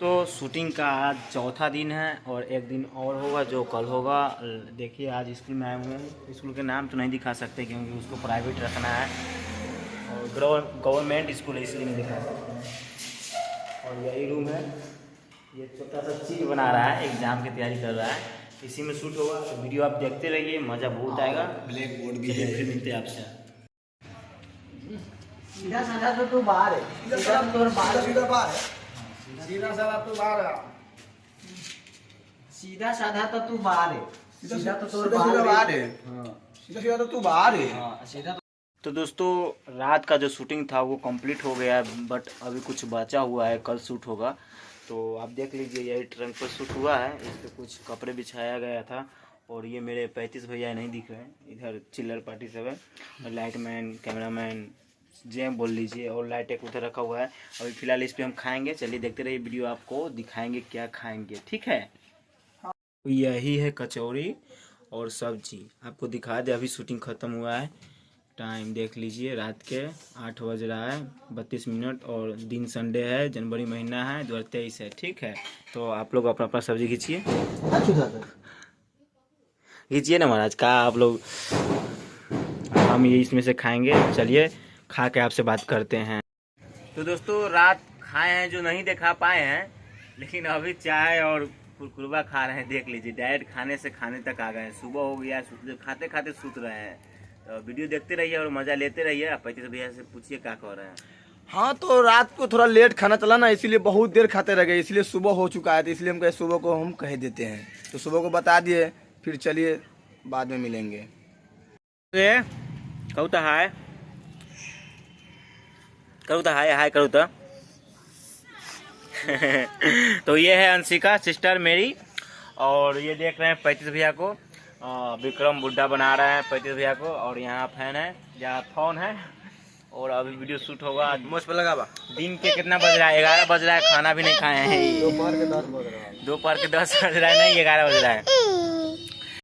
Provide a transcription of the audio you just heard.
तो शूटिंग का आज चौथा दिन है और एक दिन और होगा जो कल होगा। देखिए आज स्कूल में आए हुए हैं। स्कूल के नाम तो नहीं दिखा सकते क्योंकि उसको प्राइवेट रखना है और गवर्नमेंट स्कूल है इसलिए नहीं दिखा सकते। और यही रूम है। ये छोटा सा चीज बना रहा है, एग्जाम की तैयारी कर रहा है। इसी में शूट होगा तो वीडियो आप देखते रहिए, मज़ा बहुत आएगा। ब्लैक बोर्ड भी है। फिर मिलते हैं आपसे। सीधा साधा तो तू बाहर है, सीधा तो तोर बाहर सीधा बाहर है, सीधा साधा तो बाहर है, सीधा साधा तो तू बाहर है, सीधा तो तोर सीधा बाहर है, सीधा सीधा तो तू बाहर है। हाँ सीधा। तो दोस्तों रात का जो शूटिंग था वो कंप्लीट हो गया है, बट अभी कुछ बचा हुआ है, कल शूट होगा। तो आप देख लीजिए यही ट्रंक पर शूट हुआ है। इस पर कुछ कपड़े बिछाया गया था और ये मेरे 35 भैया नहीं दिख रहे हैं, इधर चिल्लर पार्टी सब है और लाइट मैन कैमरामैन जेम बोल लीजिए और लाइट एक उधर रखा हुआ है। अभी फिलहाल इस पे हम खाएंगे, चलिए देखते रहिए वीडियो, आपको दिखाएंगे क्या खाएंगे, ठीक है। यही है कचौड़ी और सब्जी, आपको दिखा दे। अभी शूटिंग ख़त्म हुआ है, टाइम देख लीजिए, रात के 8 बज रहा है 32 मिनट और दिन संडे है, जनवरी महीना है 2023 है, ठीक है। तो आप लोग अपना अपना सब्जी खींचिए, खींचिए ना महाराज का आप लोग। हम ये इसमें से खाएंगे, चलिए खा के आपसे बात करते हैं। तो दोस्तों रात खाए हैं जो नहीं दिखा पाए हैं, लेकिन अभी चाय और कुरकुरबा खा रहे हैं, देख लीजिए। डायरेक्ट खाने से खाने तक आ गए हैं, सुबह हो गया, खाते खाते सूत रहे हैं। तो वीडियो देखते रहिए और मज़ा लेते रहिए। आप 35 भैया से पूछिए क्या कह रहे हैं। हाँ तो रात को थोड़ा लेट खाना चला ना, इसीलिए बहुत देर खाते रह गए, इसलिए सुबह हो चुका है, तो इसलिए हम कहे सुबह को हम कह देते हैं। तो सुबह को बता दिए, फिर चलिए बाद में मिलेंगे। कहो तो हाय, करो तो हाय, हाय करो तो। तो ये है अंशिका सिस्टर मेरी, और ये देख रहे हैं 35 भैया को। विक्रम बुड्ढा बना रहे हैं 35 भैया को, और यहाँ फैन है, जहाँ फोन है, और अभी वीडियो शूट होगा। मुझ पर लगा बा। दिन के कितना बज रहा है? 11 बज रहा है, खाना भी नहीं खाए हैं। दोपहर के 10 बज रहा है। दोपहर के 10 बज रहा है, नहीं 11 बज रहा है।